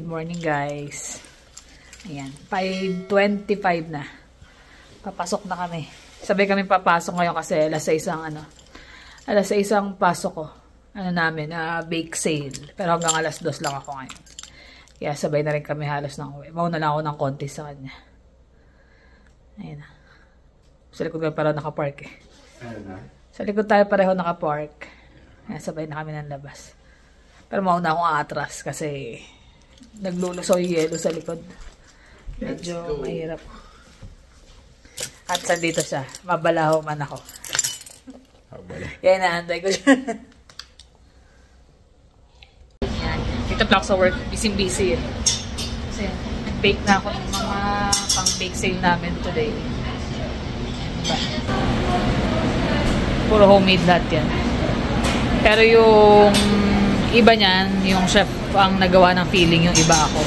Good morning guys. Ayan, 5:25 na. Papasok na kami. Sabay kami papasok ngayon kasi alas 6 ang pasok ko. Ano namin, bake sale. Pero hanggang alas 2 lang ako ngayon. Kaya sabay na rin kami halos ng uwi. Mauna lang ako ng konti sa kanya. Ayan na. Sa likod ko pareho nakapark eh. Sa likod tayo pareho nakapark. Kaya sabay na kami ng labas. Pero mauna akong atras kasi naglulusaw yung yelo sa likod. Medyo mahirap. At sandito siya. Mabalaho man ako. Kaya naanday ko siya. Yan. Dito pa ako sa work. Busy-busy. Kasi nag-bake na ako ng mga pang-bake sale namin today. Diba? Puro homemade lahat yan. Pero yung iba niyan, yung chef ang nagawa ng feeling, yung iba ako.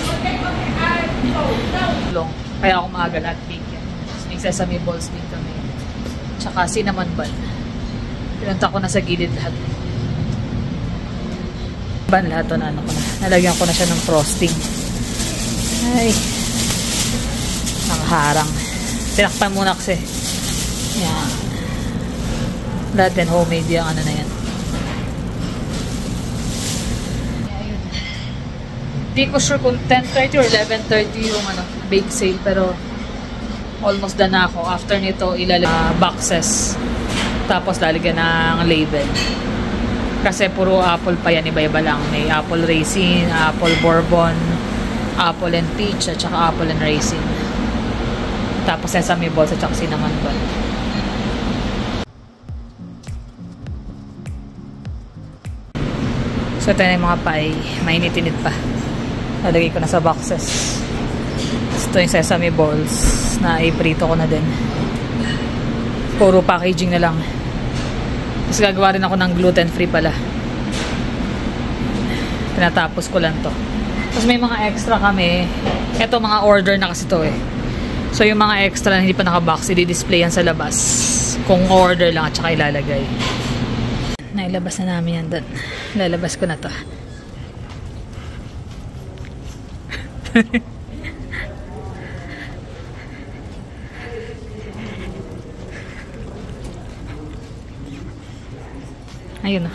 Kaya ako maaga lahat bake yan. May sesame balls din kami. Tsaka cinnamon bun. Pinunta ko na sa gilid lahat. Ban lahat to na ano ko na. Nalagyan ko na siya ng frosting. Ay. Nakaharang. Tinakpan muna kasi. Yan. Lahat din homemade yung ano na yan. Hindi ko sure kung 10:30 or 11:30 yung ano, bake sale, pero almost done na ako. After nito, ilalagay boxes. Tapos lalagyan ng label. Kasi puro apple pa yan, iba-iba lang. May apple raisin, apple bourbon, apple and peach, at saka apple and raisin. Tapos sesame balls at saka cinnamon bun. So ito na yung mga pie. Mainit-init pa. Nalagay ko na sa boxes. Ito yung sesame balls na iprito ko na din. Puro packaging na lang. Tapos gagawa rin ako ng gluten-free pala. Tinatapos ko lang to. Tapos may mga extra kami. Ito mga order na kasi to eh. So yung mga extra na hindi pa naka-box, i-display yan sa labas. Kung order lang at saka ilalagay. Nailabas na namin yan doon. Lalabas ko na to. Ayun o.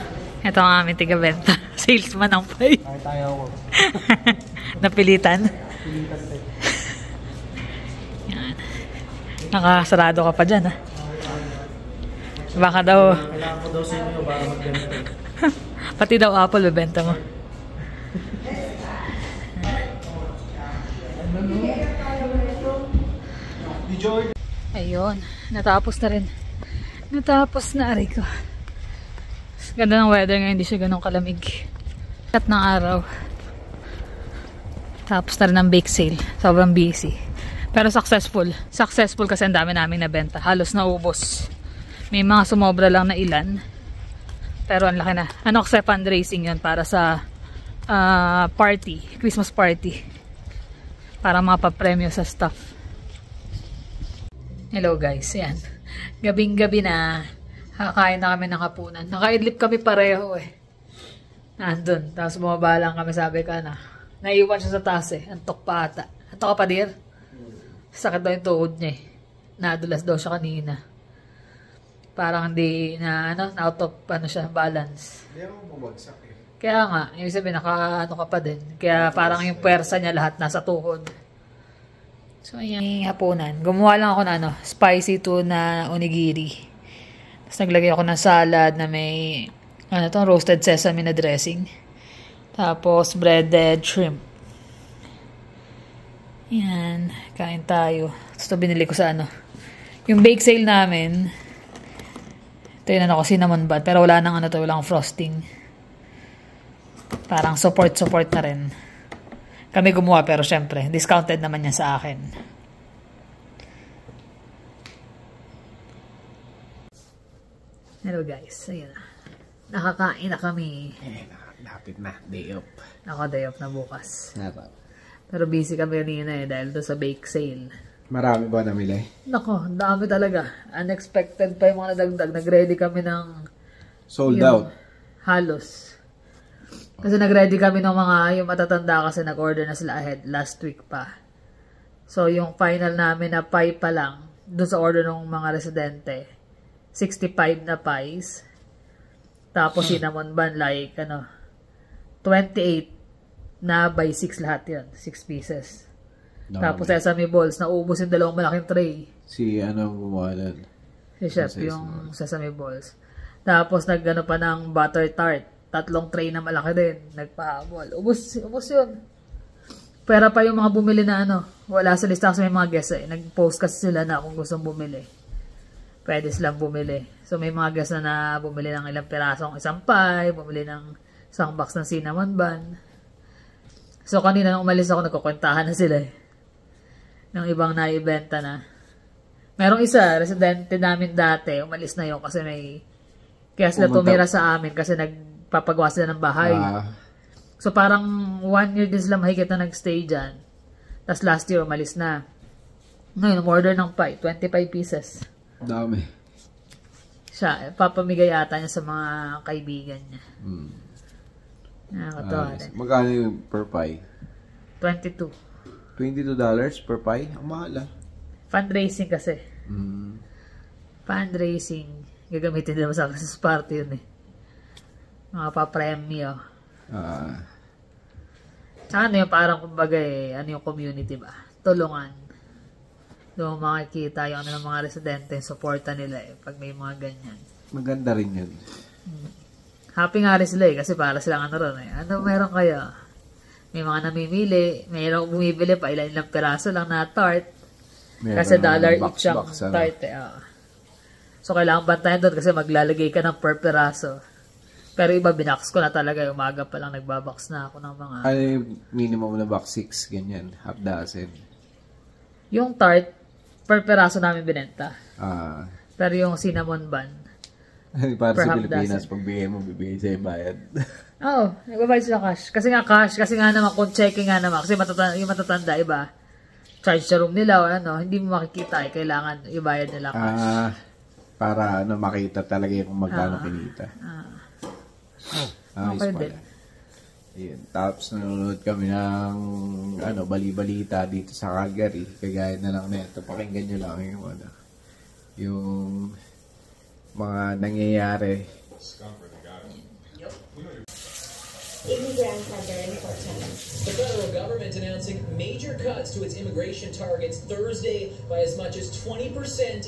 Ito ang aming tiga-benta. Salesman ang pay. Ay, tayo ako. Napilitan? Napilitan tayo. Yan. Nakasarado ka pa dyan ha. Baka daw... Kailangan ko daw sa inyo baka magbenta. Pati daw apple bebenta mo. Ayun. Natapos na rin. Natapos na aray ko. Ganda ng weather ngayon, hindi siya ganun kalamig. Kat ng araw. Tapos na rin ang bake sale. Sobrang busy. Pero successful. Successful kasi ang dami namin nabenta. Halos naubos. May mga sumobra lang na ilan. Pero ang laki na. Ano kasi fundraising yun para sa party. Christmas party. Para mapapremyo sa staff. Hello guys. Ayan. Gabing-gabi na. Kakain na kami ng hapunan. Nakaidlip kami pareho eh. Nandun. Tapos bumaba lang kami, sabi ka na. Naiwan siya sa taas eh. Antok pa ata. Antok ka pa dir? Sakit daw yung tuhod niya eh. Nadulas daw siya kanina. Parang hindi na out of balance. Hindi ako bumagsak eh. Kaya nga, yung sabi naka ka pa din. Kaya parang yung puwersa niya lahat nasa tuhod. So ayan. Hapunan. Gumawa lang ako na spicy tuna onigiri. Tapos naglagay ako ng salad na may roasted sesame na dressing. Tapos breaded shrimp. Yan. Kain tayo. Tapos ito binili ko sa yung bake sale namin. Ito yun cinnamon bun. Pero wala nang walang frosting. Parang support na rin. Kami gumawa pero syempre, discounted naman yan sa akin. Hello guys, ayun na. Nakakain na kami. Lapit na, day off. Day off na bukas. Pero busy kami kanina dahil doon sa bake sale. Marami ba namili? Nako, dami talaga. Unexpected pa yung mga nadagdag. Nag-ready kami ng... Sold out? Halos. Kasi nag-ready kami ng mga, yung matatanda kasi nag-order na sila ahead last week pa. So, yung final namin na pie pa lang, dun sa order ng mga residente, 65 na pies. Tapos cinnamon bun, like, 28 na by 6 lahat yun. 6 pieces. Tapos sesame balls, naubos yung dalawang malaking tray. Si gumawa nun? Si Chef, yung sesame balls. Tapos nag-ano pa ng butter tart. 3 tray na malaki din. Nagpahabol. Ubus yun. Pera pa yung mga bumili na wala sa lista kasi may mga guests Nag-post kasi sila na kung gustong bumili. Pwede silang bumili. So may mga guests na bumili ng ilang pirasong isang pie, bumili ng isang box ng cinnamon bun. So kanina nung umalis ako, nagkukwentahan na sila ng ibang naibenta na. Merong isa, residente namin dati, umalis na yun kasi kaya sila tumira sa amin kasi nagpapagawa sila ng bahay. So parang 1 year din sila mahigit na nagstay dyan. Tapos last year, umalis na. Ngayon, order ng pie, 25 pieces. Dami. Siya, papamigay ata niya sa mga kaibigan niya. Magkano yung per pie? $22. $22 per pie? Ang mahal Fundraising kasi. Fundraising. Gagamitin nila sa Christmas party yun Mga pa-premyo. Tsaka yung parang kumbaga yung community ba? Tulungan. Doon makikita yung ng mga residente, supporta nila pag may mga ganyan. Maganda rin yun. Happy nga rin sila kasi para silang ron Ano meron kayo? May mga namimili, mayroong bumibili pa, ilang piraso lang na tart. Meron kasi dollar each ang tart So kailangan bantayan doon kasi maglalagay ka ng per piraso. Pero iba binax ko na talaga, umaga pa lang nagbabox na ako ng mga... Ano yung minimum na box 6, ganyan, half dozen? Yung tart, per peraso namin binenta. Pero yung cinnamon bun, para sa Pilipinas, pag bigay mo, bibigay sa'yo bayad. Oo, nagbabayad sila cash. Kasi nga naman, kung checking nga naman, kasi yung matatanda, iba, charge sa room nila o hindi mo makikita, kailangan ibayad nila cash. Para makita talaga kung magkano kinita. Okay din. Ayun. Tapos nanonood kami ng bali-balita dito sa Calgary. Kagaya na lang nito. Pakinggan nyo lang yung mga nangyayari. Immigrants are very important. The federal government announcing major cuts to its immigration targets Thursday by as much as 20%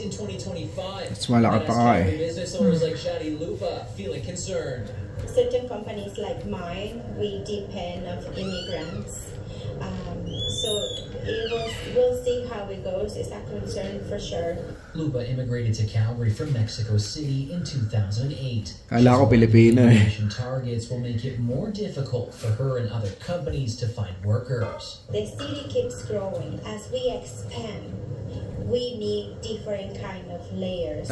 in 2025. That's malaki pa Business owners like Shadi Lupa feeling concerned. Certain companies like mine, we depend on immigrants. So we'll see how it goes. It's a concern for sure. Lupa immigrated to Calgary from Mexico City in 2008. Kala ko Pilipino Immigration targets will make it more difficult for her and other companies to find workers. The city keeps growing. As we expand, we need different kind of layers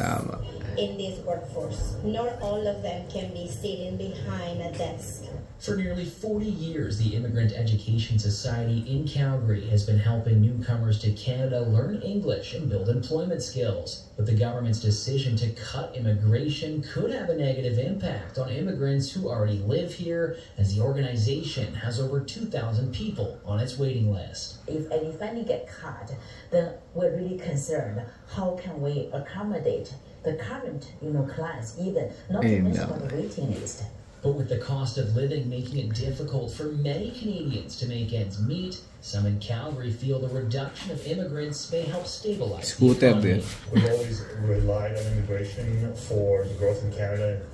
in this workforce. Not all of them can be sitting behind a desk. For nearly 40 years, the Immigrant Education Society in Calgary has been helping newcomers to Canada learn English and build employment skills. But the government's decision to cut immigration could have a negative impact on immigrants who already live here, as the organization has over 2,000 people on its waiting list. If any funding get cut, then we're really concerned. How can we accommodate the current clients, even not to mention on the waiting list? But with the cost of living making it difficult for many Canadians to make ends meet, some in Calgary feel the reduction of immigrants may help stabilize the economy. We've always relied on immigration for the growth in Canada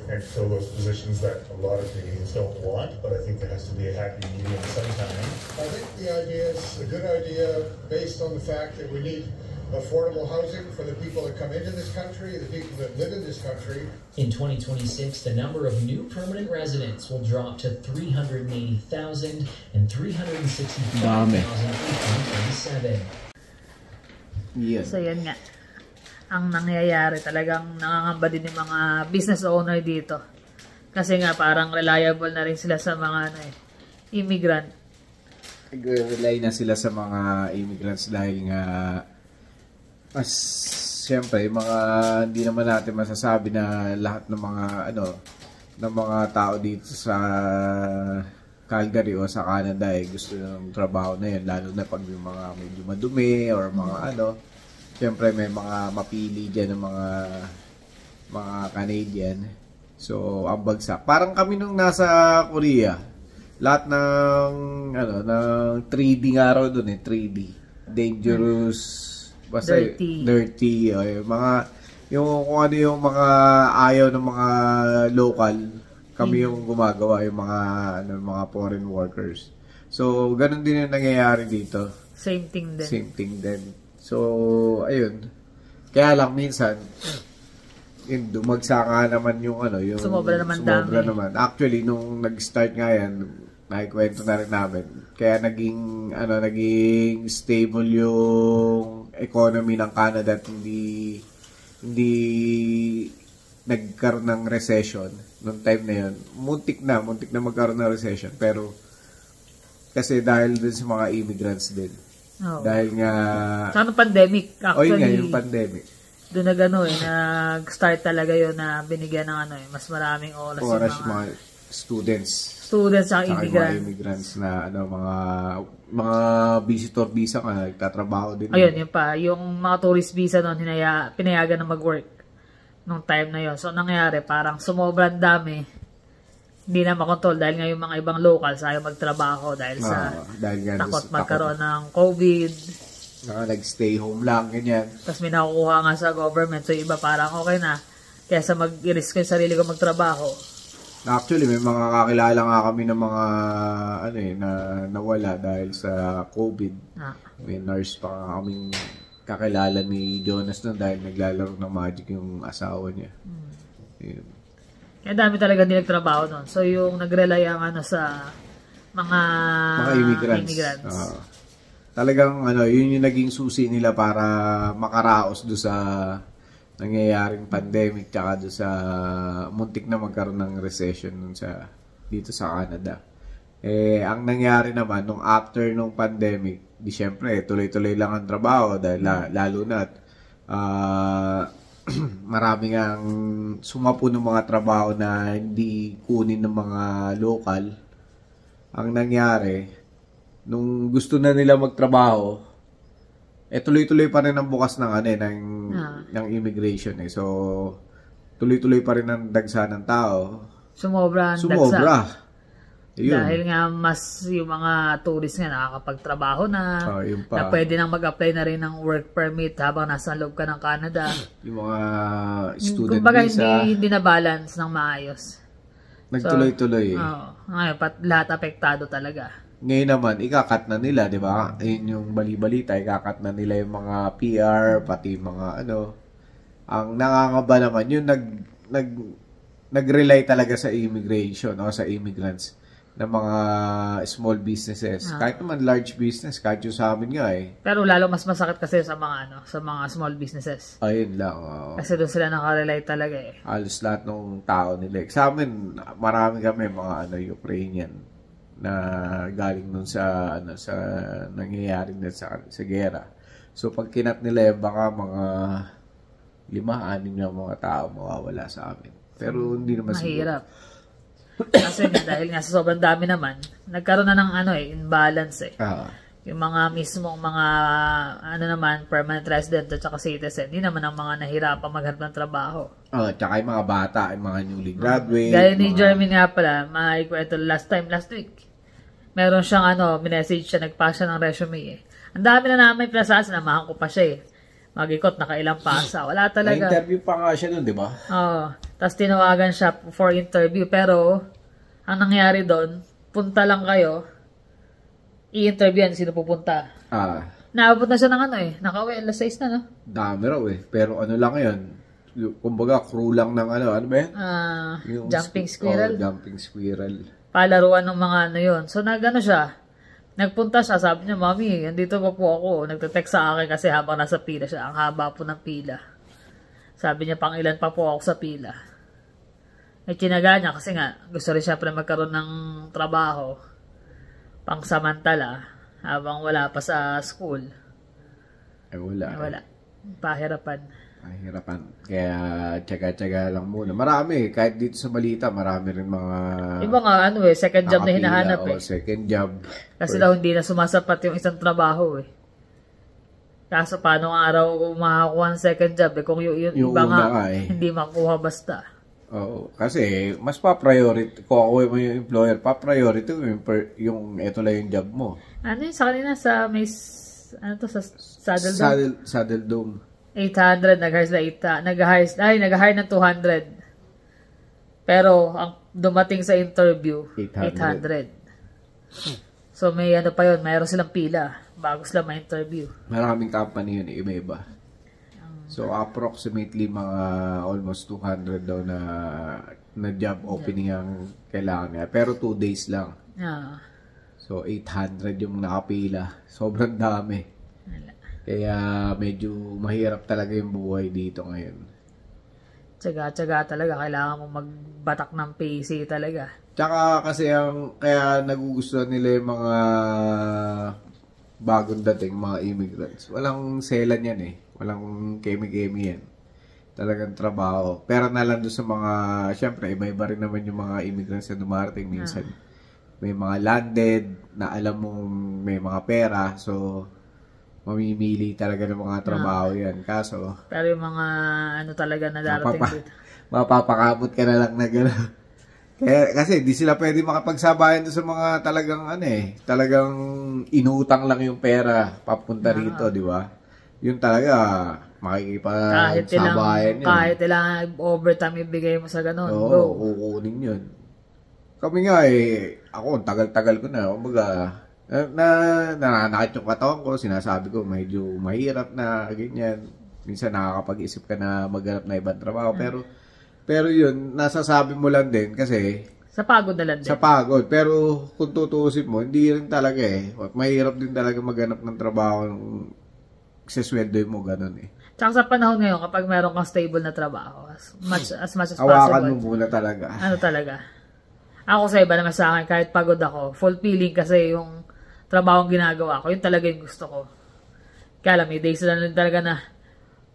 and fill those positions that a lot of Canadians don't want, but I think there has to be a happy medium sometime. I think the idea is a good idea based on the fact that we need affordable housing for the people that come into this country, the people that live in this country. In 2026, the number of new permanent residents will drop to 380,000 and 365,000 in 2027. Yes. So yan nga. Ang nangyayari, talagang nangangamba din yung mga business owner dito. Kasi nga parang reliable na rin sila sa mga immigrant. Nag-rely na sila sa mga immigrants dahil nga siyempre, mga hindi naman natin masasabi na lahat ng mga ng mga tao dito sa Calgary o sa Canada gusto ng trabaho na yun, lalo na pag yung mga medyo madumi or mga syempre may mga mapili dyan ng mga Canadian. So, ang bagsak. Parang kami nung nasa Korea, lahat ng ng 3D nga raw doon 3D. Dangerous, basta dirty yung kung ano yung mga ayaw ng mga local, kami yung gumagawa, yung mga foreign workers. So, ganun din yung nangyayari dito. Same thing din. So, ayun. Kaya lang minsan dumagsa nga naman yung yung sumobra naman. Actually, nung nag-start nga yan, nakikwento na rin namin. Kaya naging stable yung economy ng Canada at hindi nagkaroon ng recession noong time na yun. Muntik na magkaroon ng recession, pero kasi dahil din sa mga immigrants din. Dahil nga sa pandemic actually. Yung pandemic. Doon nag-start talaga yun na binigyan ng mas maraming oras yung mga students sa immigrants na mga visitor visa ka nagtatrabaho din. Ayun, yun pa. Yung mga tourist visa noon pinayagan na mag-work nung time na yun. So, nangyari, parang sumobrang dami. Hindi na makontrol dahil nga yung mga ibang locals ayaw magtrabaho dahil takot magkaroon ng COVID. Nag-stay home lang, ganyan. Tapos may nakukuha nga sa government. So, yung iba parang okay na. Kesa mag-risk ko yung sarili ko magtrabaho. Actually, may mga kakilala nga kami ng mga na nawala dahil sa COVID. May nurse pa nga kaming kakilala ni Jonas nun dahil naglalaro ng Magic yung asawa niya. Yun. Kaya dami talaga din nagtrabaho nun. So, yung nag-rely ang sa mga immigrants. Talagang yun yung naging susi nila para makaraos do sa nangyayaring pandemic tsaka do sa muntik na magkaroon ng recession dito sa Canada. Ang nangyari naman nung after nung pandemic, di syempre tuloy-tuloy lang ang trabaho dahil lalo na maraming ang sumapo ng mga trabaho na hindi kunin ng mga local. Ang nangyari, nung gusto na nila magtrabaho, tuloy-tuloy pa rin ang bukas ng immigration. So, tuloy-tuloy pa rin ang dagsa ng tao. Sumobra. Yun. Dahil nga mas yung mga tourists nga nakakapagtrabaho na, na pwede nang mag-apply na rin ng work permit habang nasa loob ka ng Canada. Yung mga student kumbaga, visa. hindi na balance ng maayos. Nagtuloy-tuloy. Ngayon, lahat apektado talaga. Ngayon naman, ikakat na nila, di ba? Ayun yung bali-balita, ikakat na nila yung mga PR, pati mga Ang nangangaba naman, yung nag-rely talaga sa immigration o sa immigrants ng mga small businesses. Kahit naman large business, kahit yung sa amin nga Pero lalo mas masakit kasi sa mga small businesses. Ayun lang. Kasi doon sila nakarely talaga Halos lahat ng tao nila. Sa amin, marami kami mga Ukrainian na galing nun sa nangyayari na sa gera. So pag kinat nila baka mga 5-6 na mga tao mawawala sa amin. Pero hindi naman mahirap. Kasi dahil nga sa sobrang dami naman, nagkaroon na ng imbalance Yung mga mismong mga naman permanent resident at saka citizen, hindi naman ang mga nahirapang maghanap ng trabaho. Tsaka yung mga bata, yung mga newly graduate. Gaya ni Jeremy nga pala, maikwento last week. Meron siyang minessage siya, nagpasa ng resume Ang dami na namin pinasa, sinamahan ko pa siya Mag-ikot, nakailang pasa. Wala talaga. Na-interview pa nga siya nun, di ba? Oo. Tapos tinawagan siya for interview. Pero, ang nangyari doon, punta lang kayo, i-interviewan sino pupunta. Naabot na siya ng naka-uwi, alas 6 na, no? Dami raw Pero lang yun. Kumbaga, crew lang ng ano ba yan? Jumping squirrel. Jumping squirrel. Palaruan ng mga yun. So, siya. Nagpunta siya, sabi niya, Mami, andito pa po ako. Nagte-text sa akin kasi habang nasa pila siya. Ang haba po ng pila. Sabi niya, pang ilan pa po ako sa pila. Tinaga niya kasi nga, gusto rin siya magkaroon ng trabaho. Pangsamantala, habang wala pa sa school. Wala. Pahirapan. Mahirapan. Kaya tsaga-tsaga lang muna. Marami, kahit dito sa balita, marami rin mga Iba nga, second job na hinahanap second job. Kasi daw hindi na sumasapat yung isang trabaho Kaso paano araw kung makakuha ng second job kung yung iba nga hindi makuha basta. Oo, kasi mas pa-priority, kung ako yung employer, pa-priority yung ito lang yung job mo. Ano yun sa kanina sa may, sa Saddle Dome? Saddle Dome. 800, nag-hire ng 200. Pero, ang dumating sa interview, 800. So, may pa yun, mayroon silang pila bago sila ma-interview. Maraming company yun, iba-iba. So, approximately mga almost 200 daw na job opening ang kailangan niya. Pero 2 days lang. So, 800 yung nakapila. Sobrang dami. Kaya medyo mahirap talaga yung buhay dito ngayon. Tsaga-tsaga talaga. Kailangan mo magbatak ng PC talaga. Tsaka kasi kaya nagugustuhan nila yung mga bagong dating, mga immigrants. Walang selan yan Walang kemi-kemi yan. Talagang trabaho. Pero nalang doon sa mga, syempre, iba-iba rin naman yung mga immigrants na dumarating minsan. May mga landed na alam mo may mga pera. So, mamimili talaga ng mga trabaho yan. Kaso, pero yung mga talaga na darating dito. Mapapakamot ka na lang na gano'n. Kaya, kasi di sila pwede makapagsabayan sa mga talagang talagang inutang lang yung pera papunta rito, di ba? Yun talaga, makikipagsabayan yun. Kahit ilang overtime ibigay mo sa ganun. Oo, kukunin yun. Kami nga ako, tagal-tagal ko na, kumbaga, nananakit yung katawan ko, sinasabi ko, medyo mahirap na, ganyan. Minsan nakakapag-isip ka na maghanap na ibang trabaho, pero yun, nasasabi mo lang din kasi sa pagod na lang din. Sa pagod. Pero kung tutuusin mo, hindi rin talaga mahirap din talaga maghanap ng trabaho sisweldo mo, ganun Tsaka sa panahon ngayon, kapag meron kang stable na trabaho, as much as possible. Hawakan mo muna talaga. Talaga. Ako sa iba naman sa akin, kahit pagod ako, fulfilling kasi yung trabaho ginagawa ko, yun talaga yung gusto ko. Kaya alam, may days na lang talaga na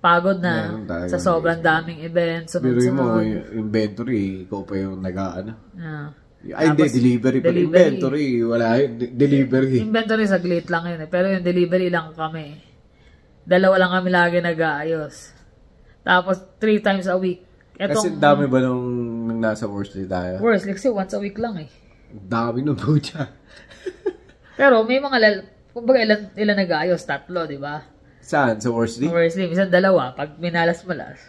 pagod na sa sobrang daming events. Pero mo, inventory, ikaw pa yung hindi, delivery pa. Inventory, wala yun. Delivery. Inventory, saglit lang yun Pero yung delivery lang kami. 2 lang kami lagi nag-aayos. Tapos, 3 times a week. Kasi dami ba nung nasa Worsley tayo? Worsley, kasi once a week lang Dami nung po siya. Pero may mga, kumbaga ilan nag-aayos? 3, di ba? Saan? Sa Worsley? Worsley, minsan 2, pag minalas-malas.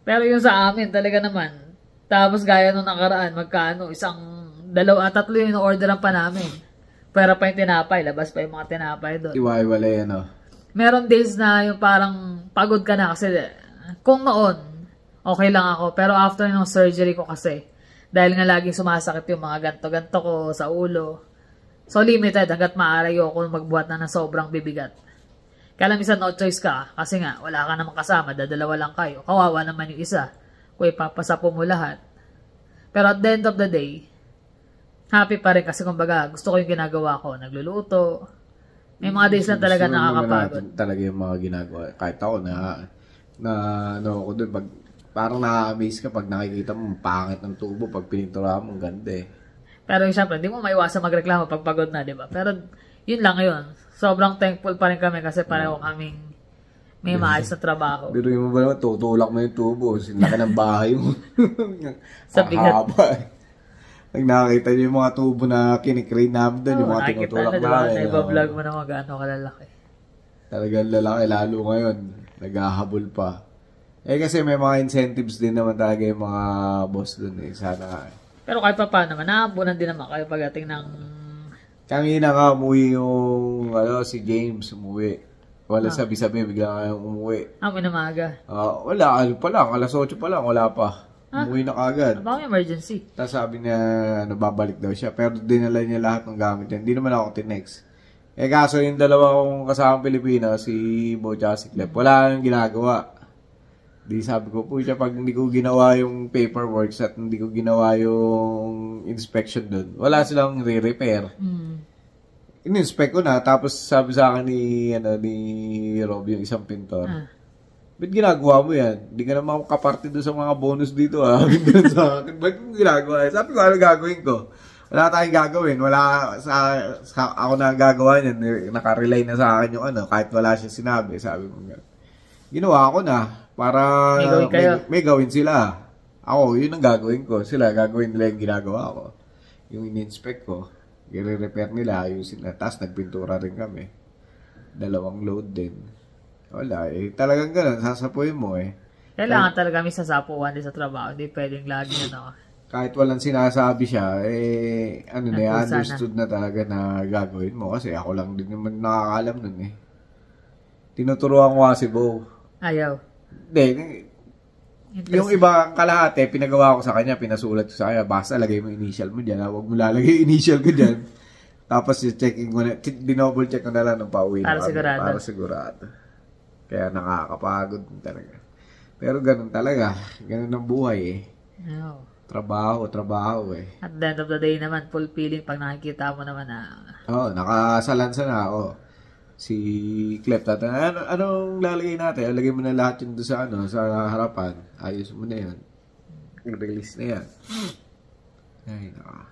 Pero yung sa amin, talaga naman, tapos gaya nung nakaraan, magkano, 1, 2, 3 yung orderan pa namin. Pero pa yung tinapay, labas pa yung mga tinapay doon. Iwa-iwalay Meron days na yung parang pagod ka na kasi kung noon, okay lang ako. Pero after ng surgery ko kasi, dahil nga laging sumasakit yung mga ganto-ganto ko sa ulo. So limited hanggat maaari ako magbuhat na ng sobrang bibigat. Kaya lang minsan no choice ka kasi nga wala ka namang kasama, dadalawa lang kayo. Kawawa naman yung isa kung ipapasapo mo lahat. Pero at the end of the day, happy pa rin kasi kumbaga gusto ko yung ginagawa ko. Nagluluto. May mga days lang talaga nakakapagod. Talaga yung mga ginagawa. Kahit ako ako dun, parang na-amaze ka pag nakikita mo, pangit ng tubo, pag pininturahan mo, ganda Pero siyempre, hindi mo maiwasan magreklamo pag pagod na, di ba? Pero yun lang yun. Sobrang thankful pa rin kami kasi pareho kaming may maayos na trabaho. Pero yung mo ba naman, tutulak mo yung tubo, sinlaki ng bahay mo. Sa bigat. Pag nakakita niyo yung mga tubo na kinikrane namin doon, yung mga tinutulak namin. Naiba-vlog mo na magano kalalaki. Talagang lalaki, lalo ngayon. Naghahabol pa. Kasi may mga incentives din naman talaga yung mga boss doon Sana Pero kahit pa paano naman, naabunan din naman kayo pagdating ng... Kanina nga umuwi yung si James umuwi. Wala sabi-sabi, bigla kayong umuwi. Minamaga. Wala, pa lang, 8 pa lang, wala pa. Umuwi na kagad. Baka emergency. Tapos sabi niya, babalik daw siya. Pero dinala niya lahat ng gamit niya. Hindi naman ako tinext. Kaso yung dalawa kong kasamang Pilipino, si Bo at si Clep, wala yung ginagawa. Di sabi ko po siya, pag hindi ko ginawa yung paperwork at hindi ko ginawa yung inspection doon, wala silang re-repair. In-inspect ko na, tapos sabi sa akin ni Rob, yung isang pintor, ba't ginagawa mo yan? Hindi ka naman kaparte doon sa mga bonus dito, ha? Doon sa akin, ba't mo ginagawa? Sabi ko, ano gagawin ko? Wala tayong gagawin. Wala ako na gagawa niyan. Nakarelay na sa akin yung ano, kahit wala siya sinabi. Sabi mo, ginawa ko na para may gawin sila. Ako, yun ang gagawin ko. Sila, gagawin nila yung ginagawa ko. Yung in-inspect ko, i-repair nila, ayusin na. Tapos nagpintura rin kami. 2 load din. Wala eh. Talagang ganun, sasapuin mo eh. Kailangan talaga may sasapuan din sa trabaho. Hindi pwedeng lagi na kahit walang sinasabi siya, eh, ano na, understood na talaga na gagawin mo. Kasi ako lang din naman nakakalam nun eh. Tinuturuan ko si Bo. Ayaw. Hindi. Yung iba kalahati, pinagawa ko sa kanya, pinasulat ko sa kanya, basta lagay mo initial mo dyan. Huwag mo lalagay initial ko dyan. Tapos checking ko na, dinouble check ko na lang ng pauwi. Para sigurado. Para sigurado. Kaya nakakapagod talaga. Pero ganun talaga. Ganun ang buhay eh. No. Trabaho eh. At the end of the day naman, fulfilling pag nakikita mo naman na... Nakasalansa na ako. Si Clef, anong lalagay natin? Lagay mo na lahat yun doon sa, sa harapan. Ayos mo na yun. Release na yan. Ay, naka.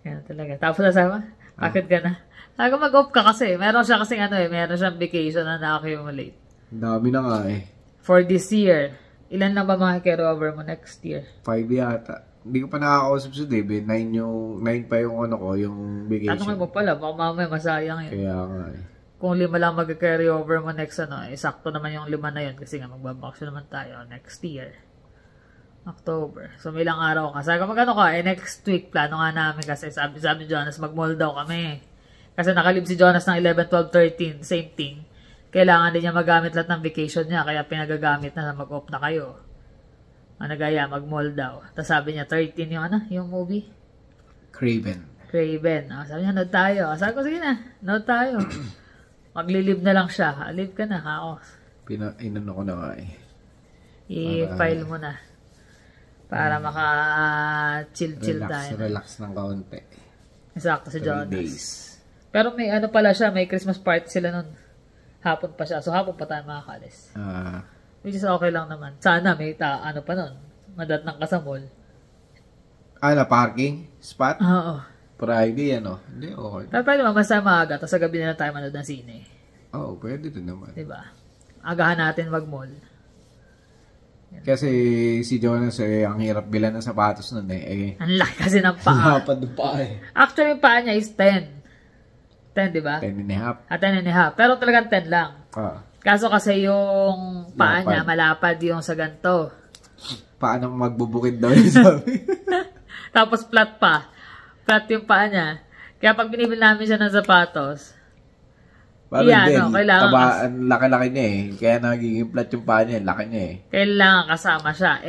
Ganun talaga. Tapos nasama, bakit ka na? Sabi mag-off ka kasi. Meron siya kasing meron siyang vacation na na-accumulate. Dami na nga eh. For this year, ilan na ba makikare over mo next year? 5 yata. Hindi ko pa nakakausap sa David. 9 pa yung yung vacation. Tanongin mo pala, baka mamaya masayang yun. Kaya nga eh. Kung 5 lang mag-carry over mo next sakto naman yung 5 na yun kasi nga magbabakasyon naman tayo next year. October. So may ilang araw ka. Sabi ko magano ka, next week plano nga namin kasi sabi ni Jonas mag-mall daw kami. Kasi nakalib si Jonas ng 11, 12, 13, same thing. Kailangan din niya magamit lahat ng vacation niya kaya pinagagamit na mag-off na kayo. Gaya, mag-mall daw. Tapos sabi niya 13 yung movie? Craven. Sabi niya, note tayo. Sabi ko, sige na, note tayo. Maglilib na lang siya. Live ka na, ako. Inano ko na nga eh. I-file mo na. Para maka-chill-chill tayo. Relax ng kaunti. Exacto, si 3 Jonas. days. Pero may pala siya, may Christmas party sila nun. Hapon pa siya. So, hapon pa tayo makakalis. Which is okay lang naman. Sana may pa nun. Madat ng kasamol. Parking? Spot? Oo. Friday, Hindi, okay. Pero pwede naman basta maaga, tapos sa gabi na lang tayo manood ng sine. Oo, pwede din naman. Diba? Agahan natin mag-mall. Kasi si Jonas ang hirap bilan ng sapatos nun eh. Ang laki kasi ng paa. Lapad ng paa eh. Actually, yung paa niya is 10. 10, diba? 10 and a half. 10 and a half. Pero talagang 10 lang. Kaso kasi yung paa niya, malapad yung sa ganito. Paano magbubukid daw yung sabi? Tapos flat pa. Flat yung paa niya. Kaya pag binibili namin siya ng sapatos, kailangan ang laki-laki niya eh. Kaya nagiging flat yung paa niya, laki niya eh. Kailangan kasama siya.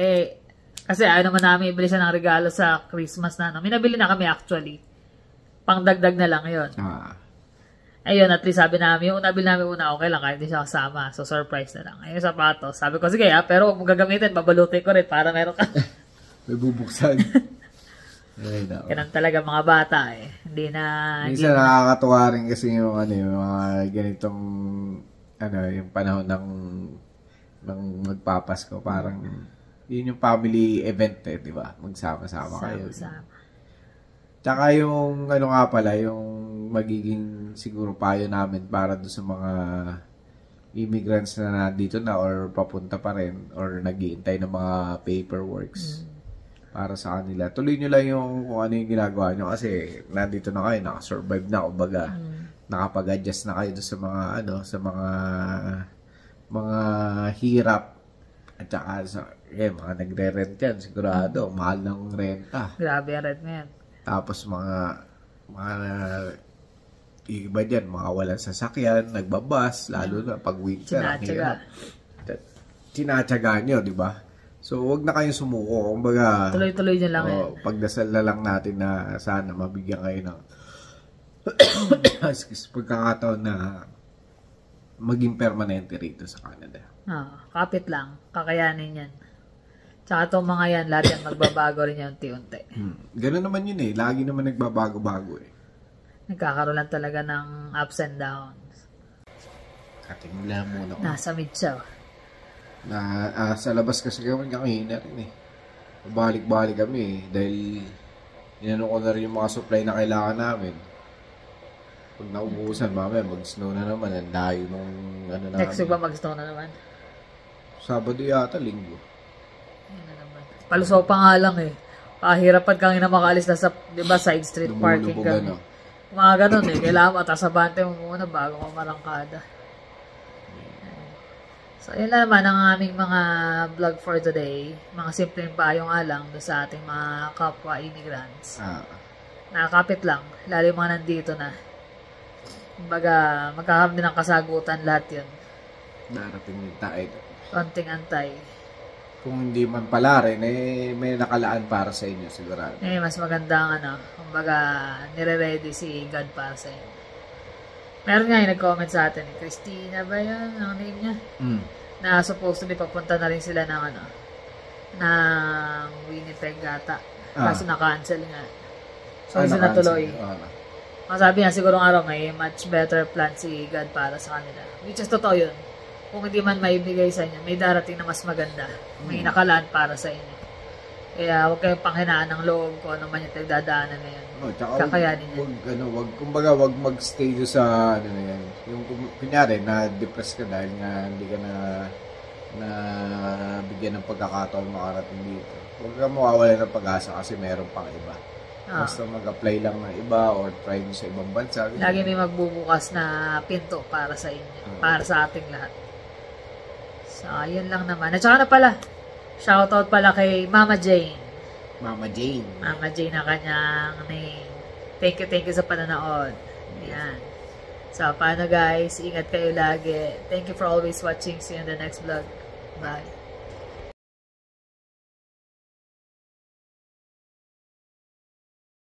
Kasi ayaw naman namin ibili siya ng regalo sa Christmas na. Minabili na kami actually. Pangdagdag na lang yun. Ayun, at least sabi namin, yung nabili namin okay lang kahit hindi siya kasama. So, surprise na lang. Ayun, sapatos. Sabi ko, sige pero huwag mong gagamitin, babalutin ko rin para meron ka. May bubuksan. Ganun talaga mga bata eh. Hindi na... Minsan nakakatuwa rin kasi yung mga ganitong yung panahon ng magpapasko. Parang yun yung family event eh, di ba? Magsama-sama kayo. Tsaka yung nga pala, yung magiging siguro payo namin para doon sa mga immigrants na nandito na or papunta pa rin or nag-iintay ng mga paperworks para sa kanila. Tuloy nyo lang yung kung ano yung ginagawa nyo kasi nandito na kayo, nakasurvive na, kumbaga nakapag-adjust na kayo doon sa mga sa mga hirap at saka sa mga nagre-rent yan, sigurado mahal ng renta. Grabe ang rent na yan. Tapos mga iba dyan, mga walang sasakyan, nagbabas, lalo na pag winter. Tinatsaga nyo, di ba? So, wag na kayong sumuko. Kumbaga, tuloy-tuloy nyo lang pagdasal na lang natin na sana mabigyan kayo ng pagkakataon na maging permanente rito sa Canada. Kapit lang. Kakayanin yan. Tsaka itong mga yan, lahat yan magbabago rin yung unti-unti. Ganun naman yun eh. Lagi naman nagbabago-bago eh. Nagkakaroon lang talaga ng ups and downs. Kating lang muna ko. Nasa mid siya. Sa labas kasi kami kanina rin eh. Balik-balik kami eh. Dahil inano ko na rin yung mga supply na kailangan namin. Pag naubusan, mamaya mag-snow na naman. Ang layo nung ano namin. Next week ba mag-snow na naman? Sabado yata, linggo. Yun na naman. Palusaw pa nga lang eh. Pahirapan kang na makaalis na sa, di ba, side street parking kami. Mga ganun eh. Kailangan matasabante mo muna bago ka marangkada. So, yun lang naman ang aming mga vlog for today. Mga simpleng payo nga lang sa ating mga kapwa immigrants. Nakakapit lang. Lalo yung mga nandito na. Kumbaga, magkakaroon din ng kasagutan lahat yun. Darating din tayo. Konting antay. Kung hindi man pala rin, eh, may nakalaan para sa inyo sigurado. Mas magandang kumbaga, nire-ready si God para sa inyo. Meron nga yung nag-comment sa atin, Christina ba yun? Ang name niya? Na supposed to be papunta na rin sila ng ng Winnipeg ata. Kaso na-cancel nga. So, hindi na tuloy. Masabi nga siguro araw may much better plan si God para sa kanila. Which is totoo yun. Kung hindi man maibigay sa inyo, may darating na mas maganda. May nakalaan para sa inyo. Kaya huwag kayong panghinaan ng loob ko ano man yung tagdadaanan na yan. Kakayanin yan. Wag mag-stay doon sa ano na yan. Yung kunyari na-depress ka dahil nga hindi ka na bigyan ng pagkakataon makarating dito. Huwag ka mawawala ng pag-asa kasi meron pang iba. Basta mag-apply lang ng iba or try mo sa ibang bansa. Lagi may magbubukas na pinto para sa inyo. Para sa ating lahat. So, yun lang naman. At saka na pala, shoutout pala kay Mama Jane. Mama Jane. Mama Jane ang kanyang name. Thank you sa pananood. Ayan. So, paano guys? Ingat kayo lagi. Thank you for always watching. See you in the next vlog. Bye.